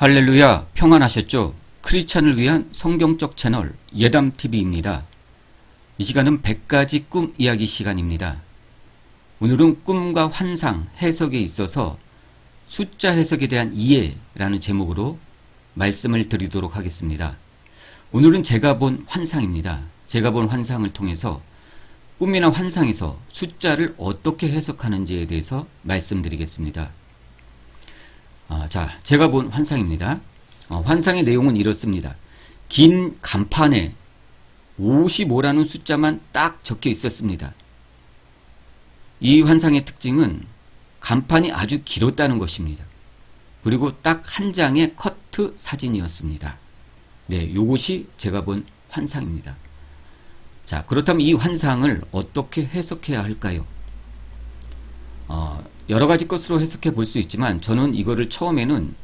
할렐루야, 평안하셨죠? 크리스찬을 위한 성경적 채널 예담TV입니다. 이 시간은 100가지 꿈 이야기 시간입니다. 오늘은 꿈과 환상, 해석에 있어서 숫자 해석에 대한 이해라는 제목으로 말씀을 드리도록 하겠습니다. 오늘은 제가 본 환상입니다. 제가 본 환상을 통해서 꿈이나 환상에서 숫자를 어떻게 해석하는지에 대해서 말씀드리겠습니다. 자, 제가 본 환상입니다. 환상의 내용은 이렇습니다. 긴 간판에 55라는 숫자만 딱 적혀 있었습니다. 이 환상의 특징은 간판이 아주 길었다는 것입니다. 그리고 딱 한 장의 커트 사진이었습니다. 네, 요것이 제가 본 환상입니다. 자, 그렇다면 이 환상을 어떻게 해석해야 할까요? 여러 가지 것으로 해석해 볼 수 있지만 저는 이거를 처음에는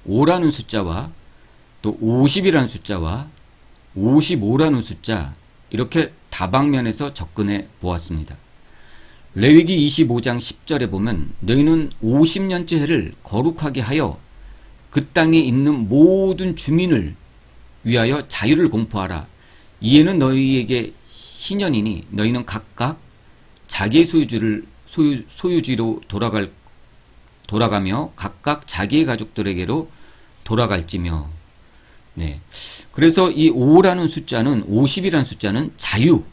5라는 숫자와 또 50이라는 숫자와 55라는 숫자 이렇게 다방면에서 접근해 보았습니다. 레위기 25장 10절에 보면 너희는 50년째 해를 거룩하게 하여 그 땅에 있는 모든 주민을 위하여 자유를 공포하라. 이에는 너희에게 신년이니 너희는 각각 자기의 소유지로 돌아가며 각각 자기의 가족들에게로 돌아갈지며. 네. 그래서 이 5라는 숫자는 50이라는 숫자는 자유라는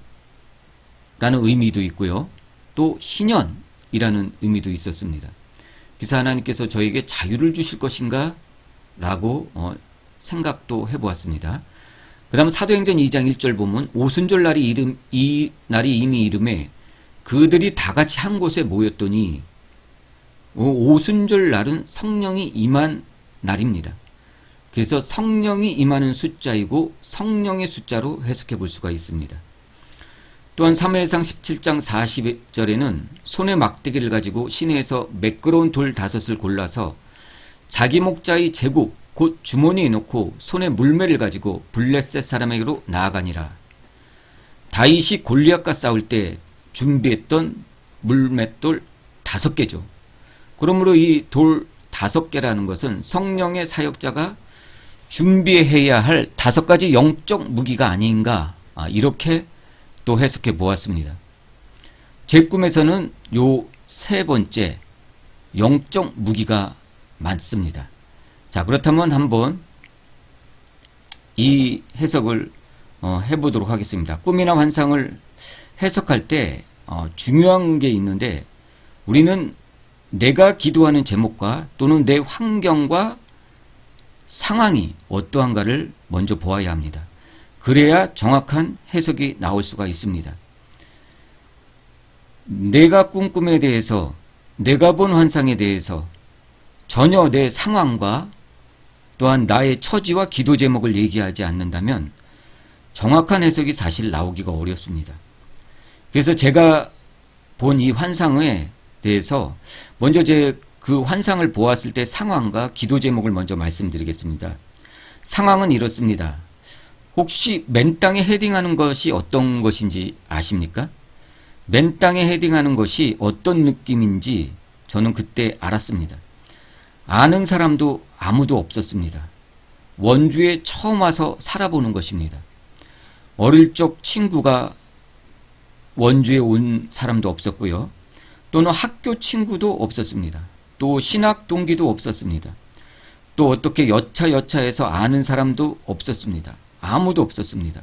의미도 있고요. 또 신년이라는 의미도 있었습니다. 그래서 하나님께서 저에게 자유를 주실 것인가? 라고 생각도 해보았습니다. 그 다음 사도행전 2장 1절 보면 오순절 날이 이미 이름에 그들이 다 같이 한 곳에 모였더니 오순절 날은 성령이 임한 날입니다. 그래서 성령이 임하는 숫자이고 성령의 숫자로 해석해 볼 수가 있습니다. 또한 사무엘상 17장 40절에는 손에 막대기를 가지고 시내에서 매끄러운 돌 5을 골라서 자기 목자의 제국 곧 주머니에 넣고 손에 물매를 가지고 블레셋 사람에게로 나아가니라. 다윗이 골리앗과 싸울 때 준비했던 물맷돌 5개죠. 그러므로 이 돌 5개라는 것은 성령의 사역자가 준비해야 할 5가지 영적 무기가 아닌가, 이렇게 또 해석해 보았습니다. 제 꿈에서는 요 3번째 영적 무기가 많습니다. 자, 그렇다면 한번 이 해석을 해보도록 하겠습니다. 꿈이나 환상을 해석할 때 중요한 게 있는데 우리는 내가 기도하는 제목과 또는 내 환경과 상황이 어떠한가를 먼저 보아야 합니다. 그래야 정확한 해석이 나올 수가 있습니다. 내가 꾼 꿈에 대해서, 내가 본 환상에 대해서 전혀 내 상황과 또한 나의 처지와 기도 제목을 얘기하지 않는다면 정확한 해석이 사실 나오기가 어렵습니다. 그래서 제가 본 이 환상에 대해서 먼저 그 환상을 보았을 때 상황과 기도 제목을 먼저 말씀드리겠습니다. 상황은 이렇습니다. 혹시 맨 땅에 헤딩하는 것이 어떤 것인지 아십니까? 맨 땅에 헤딩하는 것이 어떤 느낌인지 저는 그때 알았습니다. 아는 사람도 아무도 없었습니다. 원주에 처음 와서 살아보는 것입니다. 어릴 적 친구가 원주에 온 사람도 없었고요. 또는 학교 친구도 없었습니다. 또 신학 동기도 없었습니다. 또 어떻게 여차여차해서 아는 사람도 없었습니다. 아무도 없었습니다.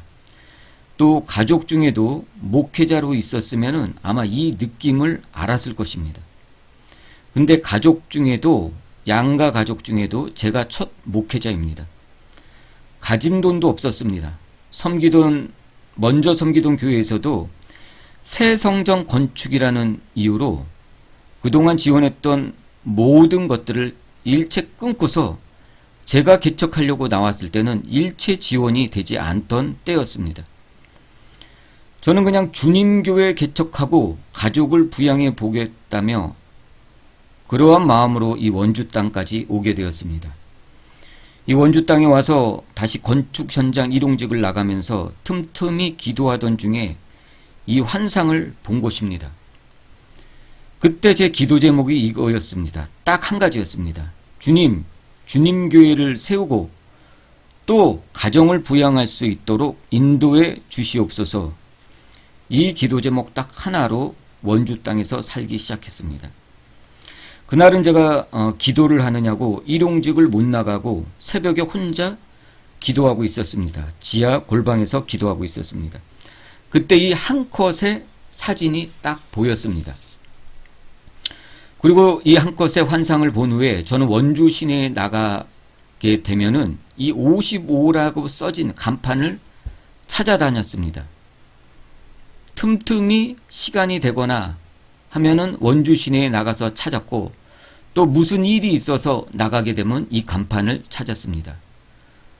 또 가족 중에도 목회자로 있었으면 아마 이 느낌을 알았을 것입니다. 근데 가족 중에도 양가 가족 중에도 제가 첫 목회자입니다. 가진 돈도 없었습니다. 먼저 섬기던 교회에서도 새 성전 건축이라는 이유로 그동안 지원했던 모든 것들을 일체 끊고서 제가 개척하려고 나왔을 때는 일체 지원이 되지 않던 때였습니다. 저는 그냥 주님교회 개척하고 가족을 부양해 보겠다며 그러한 마음으로 이 원주 땅까지 오게 되었습니다. 이 원주 땅에 와서 다시 건축 현장 일용직을 나가면서 틈틈이 기도하던 중에 이 환상을 본 것입니다. 그때 제 기도 제목이 이거였습니다. 딱 한 가지였습니다. 주님, 주님교회를 세우고 또 가정을 부양할 수 있도록 인도해 주시옵소서. 이 기도 제목 딱 하나로 원주 땅에서 살기 시작했습니다. 그날은 제가 기도를 하느냐고 일용직을 못 나가고 새벽에 혼자 기도하고 있었습니다. 지하 골방에서 기도하고 있었습니다. 그때 이 한 컷의 사진이 딱 보였습니다. 그리고 이 한 컷의 환상을 본 후에 저는 원주 시내에 나가게 되면은 이 55라고 써진 간판을 찾아다녔습니다. 틈틈이 시간이 되거나 하면은 원주 시내에 나가서 찾았고 또 무슨 일이 있어서 나가게 되면 이 간판을 찾았습니다.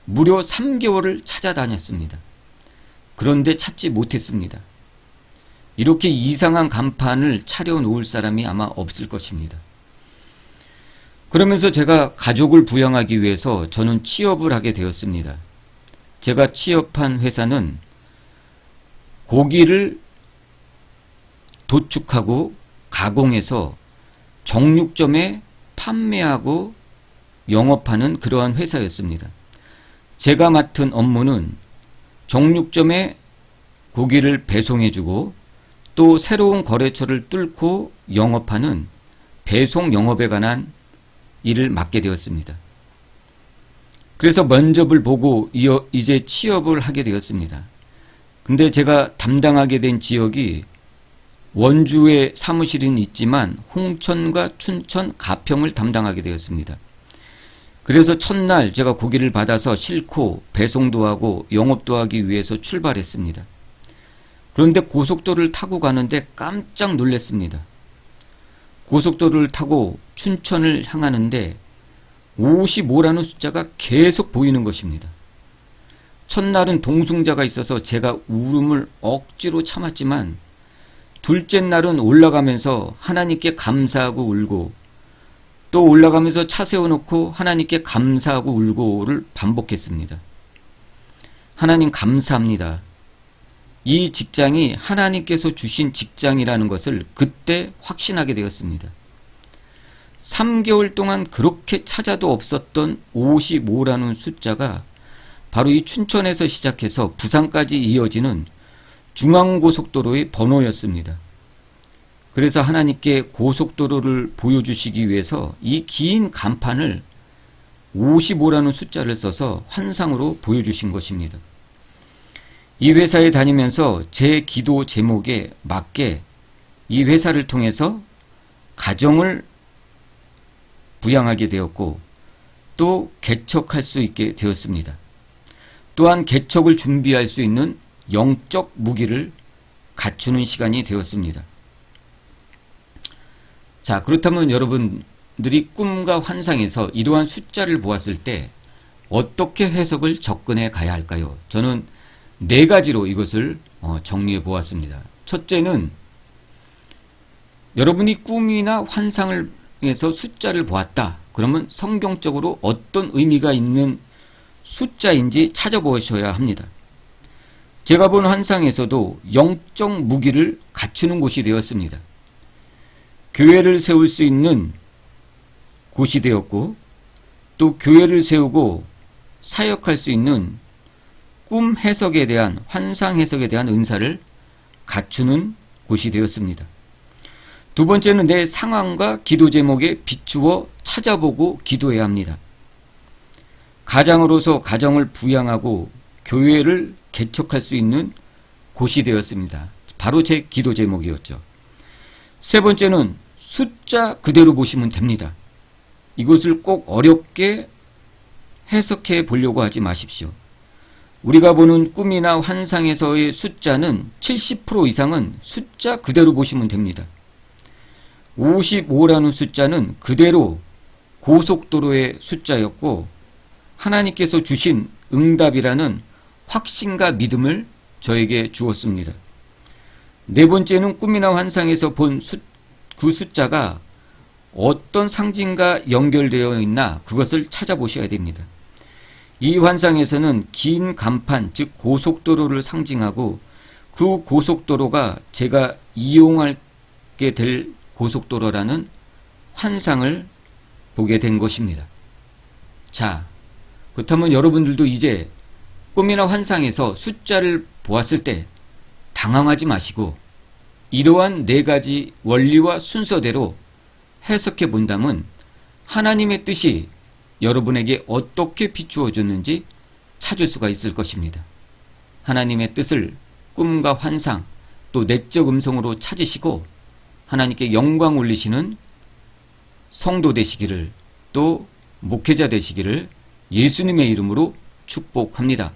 무려 3개월을 찾아다녔습니다. 그런데 찾지 못했습니다. 이렇게 이상한 간판을 차려놓을 사람이 아마 없을 것입니다. 그러면서 제가 가족을 부양하기 위해서 저는 취업을 하게 되었습니다. 제가 취업한 회사는 고기를 도축하고 가공해서 정육점에 판매하고 영업하는 그러한 회사였습니다. 제가 맡은 업무는 정육점에 고기를 배송해주고 또 새로운 거래처를 뚫고 영업하는 배송 영업에 관한 일을 맡게 되었습니다. 그래서 면접을 보고 이제 취업을 하게 되었습니다. 근데 제가 담당하게 된 지역이 원주에 사무실은 있지만 홍천과 춘천, 가평을 담당하게 되었습니다. 그래서 첫날 제가 고기를 받아서 싣고 배송도 하고 영업도 하기 위해서 출발했습니다. 그런데 고속도로를 타고 가는데 깜짝 놀랐습니다. 고속도로를 타고 춘천을 향하는데 55라는 숫자가 계속 보이는 것입니다. 첫날은 동승자가 있어서 제가 울음을 억지로 참았지만 둘째 날은 올라가면서 하나님께 감사하고 울고 또 올라가면서 차 세워놓고 하나님께 감사하고 울고를 반복했습니다. 하나님 감사합니다. 이 직장이 하나님께서 주신 직장이라는 것을 그때 확신하게 되었습니다. 3개월 동안 그렇게 찾아도 없었던 55라는 숫자가 바로 이 춘천에서 시작해서 부산까지 이어지는 중앙고속도로의 번호였습니다. 그래서 하나님께 고속도로를 보여주시기 위해서 이 긴 간판을 55라는 숫자를 써서 환상으로 보여주신 것입니다. 이 회사에 다니면서 제 기도 제목에 맞게 이 회사를 통해서 가정을 부양하게 되었고 또 개척할 수 있게 되었습니다. 또한 개척을 준비할 수 있는 영적 무기를 갖추는 시간이 되었습니다. 자, 그렇다면 여러분들이 꿈과 환상에서 이러한 숫자를 보았을 때 어떻게 해석을 접근해 가야 할까요? 저는 4가지로 이것을 정리해 보았습니다. 첫째는 여러분이 꿈이나 환상을 해서 숫자를 보았다. 그러면 성경적으로 어떤 의미가 있는 숫자인지 찾아보셔야 합니다. 제가 본 환상에서도 영적 무기를 갖추는 곳이 되었습니다. 교회를 세울 수 있는 곳이 되었고 또 교회를 세우고 사역할 수 있는 꿈 해석에 대한 환상 해석에 대한 은사를 갖추는 곳이 되었습니다. 두 번째는 내 상황과 기도 제목에 비추어 찾아보고 기도해야 합니다. 가장으로서 가정을 부양하고 교회를 개척할 수 있는 곳이 되었습니다. 바로 제 기도 제목이었죠. 세 번째는 숫자 그대로 보시면 됩니다. 이것을 꼭 어렵게 해석해 보려고 하지 마십시오. 우리가 보는 꿈이나 환상에서의 숫자는 70% 이상은 숫자 그대로 보시면 됩니다. 55라는 숫자는 그대로 고속도로의 숫자였고 하나님께서 주신 응답이라는 확신과 믿음을 저에게 주었습니다. 네 번째는 꿈이나 환상에서 본 그 숫자가 어떤 상징과 연결되어 있나 그것을 찾아보셔야 됩니다. 이 환상에서는 긴 간판, 즉 고속도로를 상징하고 그 고속도로가 제가 이용하게 될 고속도로라는 환상을 보게 된 것입니다. 자, 그렇다면 여러분들도 이제 꿈이나 환상에서 숫자를 보았을 때 당황하지 마시고 이러한 네 가지 원리와 순서대로 해석해 본다면 하나님의 뜻이 여러분에게 어떻게 비추어졌는지 찾을 수가 있을 것입니다. 하나님의 뜻을 꿈과 환상 또 내적 음성으로 찾으시고 하나님께 영광 올리시는 성도 되시기를 또 목회자 되시기를 예수님의 이름으로 축복합니다.